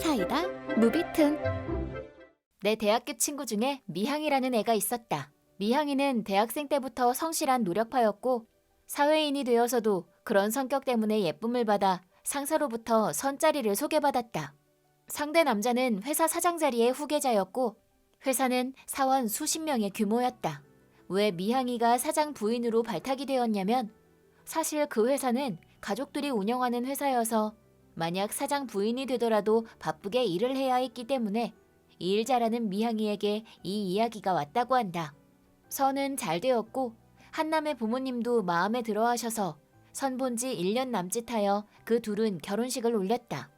사이다 무비튼. 내 대학교 친구 중에 미향이라는 애가 있었다. 미향이는 대학생 때부터 성실한 노력파였고 사회인이 되어서도 그런 성격 때문에 예쁨을 받아 상사로부터 선자리를 소개받았다. 상대 남자는 회사 사장 자리의 후계자였고 회사는 사원 수십 명의 규모였다. 왜 미향이가 사장 부인으로 발탁이 되었냐면 사실 그 회사는 가족들이 운영하는 회사여서 만약 사장 부인이 되더라도 바쁘게 일을 해야 했기 때문에 일 잘하는 미향이에게 이 이야기가 왔다고 한다. 선은 잘 되었고 한남의 부모님도 마음에 들어 하셔서 선 본 지 1년 남짓하여 그 둘은 결혼식을 올렸다.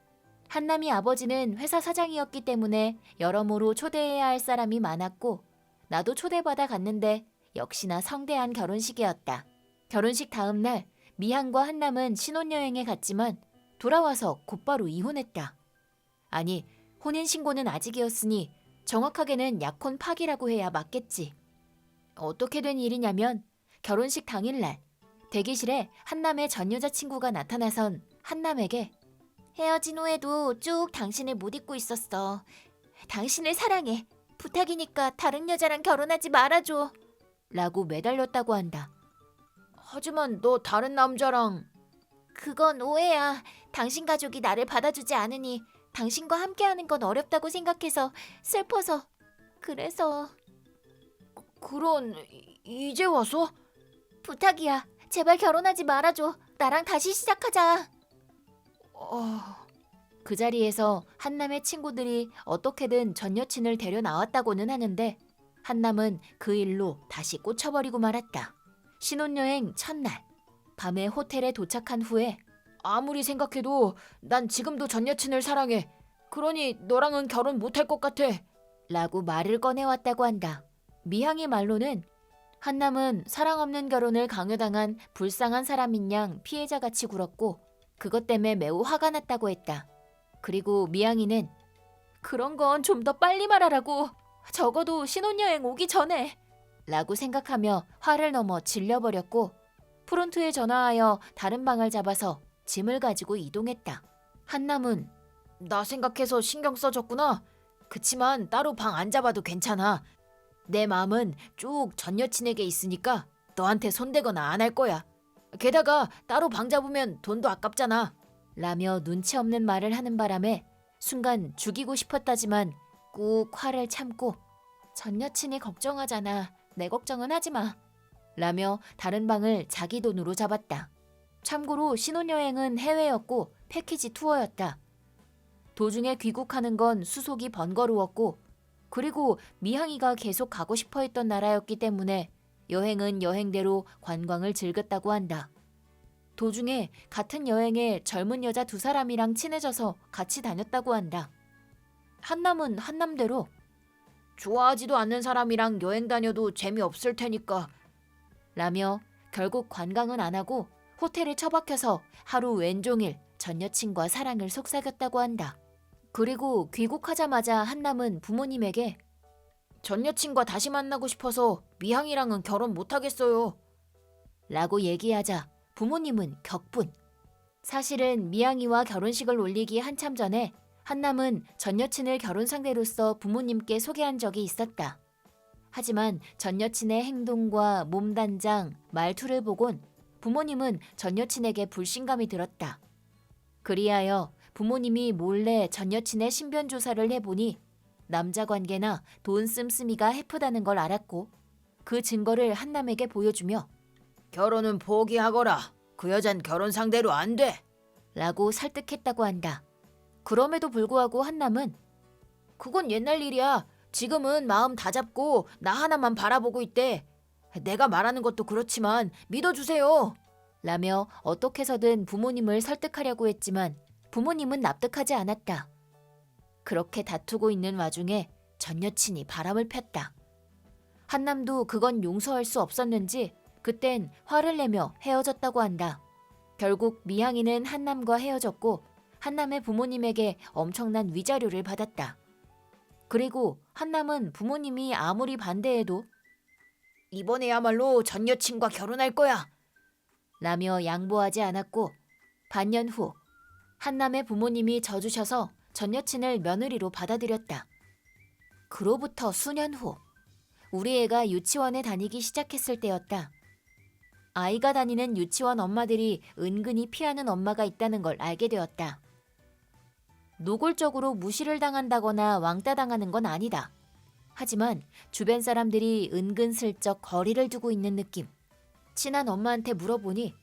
한남이 아버지는 회사 사장이었기 때문에 여러모로 초대해야 할 사람이 많았고 나도 초대받아 갔는데 역시나 성대한 결혼식이었다. 결혼식 다음 날 미향과 한남은 신혼여행에 갔지만 돌아와서 곧바로 이혼했다. 아니, 혼인신고는 아직이었으니 정확하게는 약혼 파기라고 해야 맞겠지. 어떻게 된 일이냐면 결혼식 당일날 대기실에 한남의 전 여자친구가 나타나선 한남에게 헤어진 후에도 쭉 당신을 못 잊고 있었어. 당신을 사랑해. 부탁이니까 다른 여자랑 결혼하지 말아줘. 라고 매달렸다고 한다. 하지만 너 다른 남자랑... 그건 오해야. 당신 가족이 나를 받아주지 않으니 당신과 함께하는 건 어렵다고 생각해서 슬퍼서. 그래서... 그런... 이제 와서? 부탁이야. 제발 결혼하지 말아줘. 나랑 다시 시작하자. 그 자리에서 한남의 친구들이 어떻게든 전 여친을 데려 나왔다고는 하는데 한남은 그 일로 다시 꽂혀버리고 말았다. 신혼여행 첫날 밤에 호텔에 도착한 후에 아무리 생각해도 난 지금도 전 여친을 사랑해. 그러니 너랑은 결혼 못할 것 같아. 라고 말을 꺼내왔다고 한다. 미향의 말로는 한남은 사랑 없는 결혼을 강요당한 불쌍한 사람인 양 피해자같이 굴었고 그것 때문에 매우 화가 났다고 했다. 그리고 미향이는 그런 건 좀 더 빨리 말하라고. 적어도 신혼여행 오기 전에. 라고 생각하며 화를 넘어 질려버렸고 프론트에 전화하여 다른 방을 잡아서 짐을 가지고 이동했다. 한남은 나 생각해서 신경 써줬구나. 그치만 따로 방 안 잡아도 괜찮아. 내 마음은 쭉 전 여친에게 있으니까 너한테 손대거나 안 할 거야. 게다가 따로 방 잡으면 돈도 아깝잖아. 라며 눈치 없는 말을 하는 바람에 순간 죽이고 싶었다지만 꾹 화를 참고 전 여친이 걱정하잖아. 내 걱정은 하지 마. 라며 다른 방을 자기 돈으로 잡았다. 참고로 신혼여행은 해외였고 패키지 투어였다. 도중에 귀국하는 건 수속이 번거로웠고 그리고 미향이가 계속 가고 싶어 했던 나라였기 때문에 여행은 여행대로 관광을 즐겼다고 한다. 도중에 같은 여행에 젊은 여자 2사람이랑 친해져서 같이 다녔다고 한다. 한남은 한남대로 좋아하지도 않는 사람이랑 여행 다녀도 재미없을 테니까 라며 결국 관광은 안 하고 호텔에 처박혀서 하루 왼종일 전 여친과 사랑을 속삭였다고 한다. 그리고 귀국하자마자 한남은 부모님에게 전 여친과 다시 만나고 싶어서 미향이랑은 결혼 못하겠어요. 라고 얘기하자 부모님은 격분. 사실은 미향이와 결혼식을 올리기 한참 전에 한남은 전 여친을 결혼 상대로서 부모님께 소개한 적이 있었다. 하지만 전 여친의 행동과 몸단장, 말투를 보곤 부모님은 전 여친에게 불신감이 들었다. 그리하여 부모님이 몰래 전 여친의 신변 조사를 해보니 남자 관계나 돈 씀씀이가 해프다는 걸 알았고 그 증거를 한남에게 보여주며 결혼은 포기하거라. 그 여잔 결혼 상대로 안 돼. 라고 설득했다고 한다. 그럼에도 불구하고 한남은 그건 옛날 일이야. 지금은 마음 다 잡고 나 하나만 바라보고 있대. 내가 말하는 것도 그렇지만 믿어주세요. 라며 어떻게 해서든 부모님을 설득하려고 했지만 부모님은 납득하지 않았다. 그렇게 다투고 있는 와중에 전 여친이 바람을 폈다. 한남도 그건 용서할 수 없었는지 그땐 화를 내며 헤어졌다고 한다. 결국 미향이는 한남과 헤어졌고 한남의 부모님에게 엄청난 위자료를 받았다. 그리고 한남은 부모님이 아무리 반대해도 이번에야말로 전 여친과 결혼할 거야 라며 양보하지 않았고 반년 후 한남의 부모님이 져주셔서 전 여친을 며느리로 받아들였다. 그로부터 수년 후 우리 애가 유치원에 다니기 시작했을 때였다. 아이가 다니는 유치원 엄마들이 은근히 피하는 엄마가 있다는 걸 알게 되었다. 노골적으로 무시를 당한다거나 왕따 당하는 건 아니다. 하지만 주변 사람들이 은근슬쩍 거리를 두고 있는 느낌. 친한 엄마한테 물어보니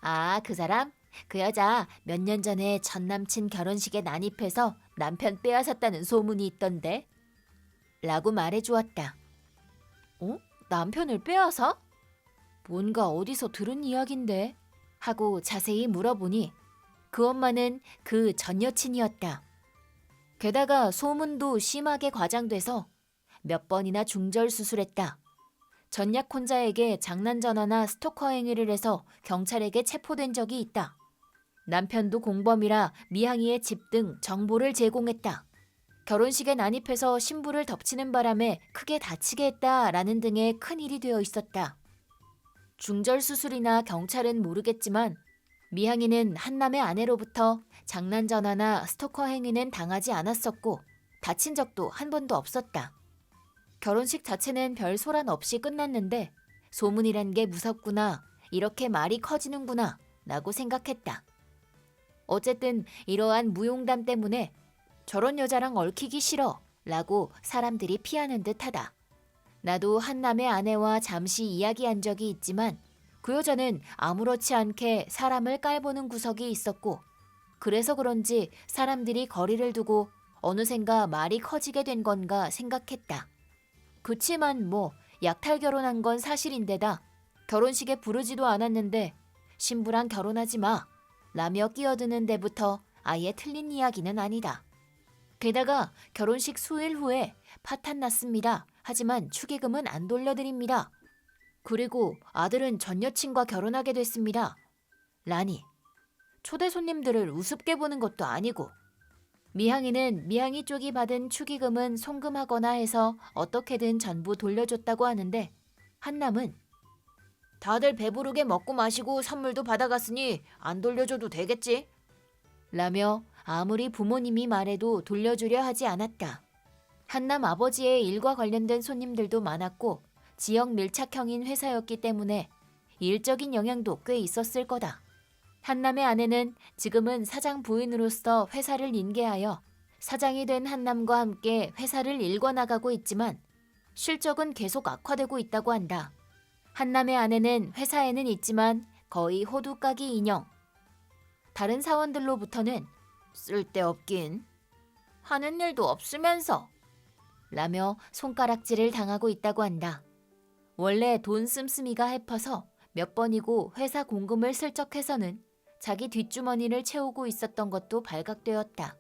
아, 그 사람? 그 여자 몇 년 전에 전 남친 결혼식에 난입해서 남편 빼앗았다는 소문이 있던데? 라고 말해주었다. 어? 남편을 빼앗아? 뭔가 어디서 들은 이야긴데? 하고 자세히 물어보니 그 엄마는 그 전 여친이었다. 게다가 소문도 심하게 과장돼서 몇 번이나 중절 수술했다. 전약혼자에게 장난 전화나 스토커 행위를 해서 경찰에게 체포된 적이 있다. 남편도 공범이라 미향이의 집 등 정보를 제공했다. 결혼식에 난입해서 신부를 덮치는 바람에 크게 다치게 했다라는 등의 큰일이 되어 있었다. 중절 수술이나 경찰은 모르겠지만 미향이는 한남의 아내로부터 장난 전화나 스토커 행위는 당하지 않았었고 다친 적도 한 번도 없었다. 결혼식 자체는 별 소란 없이 끝났는데 소문이란 게 무섭구나, 이렇게 말이 커지는구나 라고 생각했다. 어쨌든 이러한 무용담 때문에 저런 여자랑 얽히기 싫어 라고 사람들이 피하는 듯하다. 나도 한남의 아내와 잠시 이야기한 적이 있지만 그 여자는 아무렇지 않게 사람을 깔보는 구석이 있었고 그래서 그런지 사람들이 거리를 두고 어느샌가 말이 커지게 된 건가 생각했다. 그치만 뭐 약탈 결혼한 건 사실인데다 결혼식에 부르지도 않았는데 신부랑 결혼하지 마 라며 끼어드는 데부터 아예 틀린 이야기는 아니다. 게다가 결혼식 수일 후에 파탄 났습니다. 하지만 축의금은 안 돌려드립니다. 그리고 아들은 전 여친과 결혼하게 됐습니다. 라니, 초대 손님들을 우습게 보는 것도 아니고 미향이는 미향이 쪽이 받은 축의금은 송금하거나 해서 어떻게든 전부 돌려줬다고 하는데 한남은 다들 배부르게 먹고 마시고 선물도 받아갔으니 안 돌려줘도 되겠지? 라며 아무리 부모님이 말해도 돌려주려 하지 않았다. 한남 아버지의 일과 관련된 손님들도 많았고 지역 밀착형인 회사였기 때문에 일적인 영향도 꽤 있었을 거다. 한남의 아내는 지금은 사장 부인으로서 회사를 인계하여 사장이 된 한남과 함께 회사를 일궈나가고 있지만 실적은 계속 악화되고 있다고 한다. 한남의 아내는 회사에는 있지만 거의 호두까기 인형. 다른 사원들로부터는 쓸데없긴, 하는 일도 없으면서 라며 손가락질을 당하고 있다고 한다. 원래 돈 씀씀이가 해퍼서 몇 번이고 회사 공금을 슬쩍 해서는 자기 뒷주머니를 채우고 있었던 것도 발각되었다.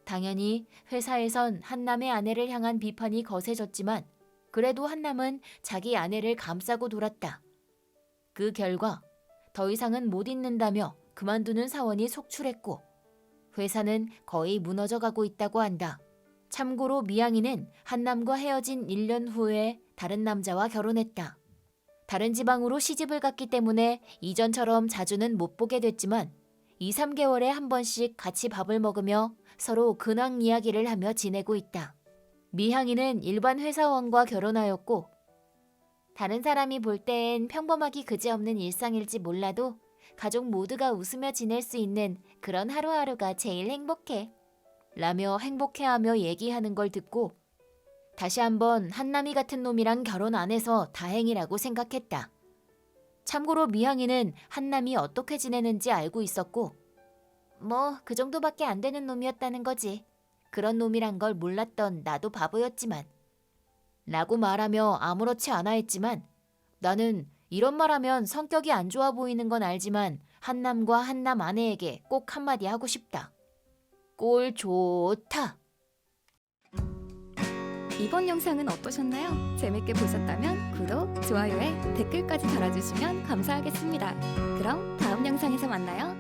당연히 회사에선 한남의 아내를 향한 비판이 거세졌지만 그래도 한남은 자기 아내를 감싸고 돌았다. 그 결과 더 이상은 못 잇는다며 그만두는 사원이 속출했고 회사는 거의 무너져가고 있다고 한다. 참고로 미양이는 한남과 헤어진 1년 후에 다른 남자와 결혼했다. 다른 지방으로 시집을 갔기 때문에 이전처럼 자주는 못 보게 됐지만 2, 3개월에 한 번씩 같이 밥을 먹으며 서로 근황 이야기를 하며 지내고 있다. 미향이는 일반 회사원과 결혼하였고 다른 사람이 볼 땐 평범하기 그지없는 일상일지 몰라도 가족 모두가 웃으며 지낼 수 있는 그런 하루하루가 제일 행복해 라며 행복해하며 얘기하는 걸 듣고 다시 한번 한남이 같은 놈이랑 결혼 안 해서 다행이라고 생각했다. 참고로 미향이는 한남이 어떻게 지내는지 알고 있었고 뭐 그 정도밖에 안 되는 놈이었다는 거지. 그런 놈이란 걸 몰랐던 나도 바보였지만 라고 말하며 아무렇지 않아 했지만 나는 이런 말하면 성격이 안 좋아 보이는 건 알지만 한남과 한남 아내에게 꼭 한마디 하고 싶다. 꼴 좋다. 이번 영상은 어떠셨나요? 재밌게 보셨다면 구독, 좋아요에 댓글까지 달아주시면 감사하겠습니다. 그럼 다음 영상에서 만나요.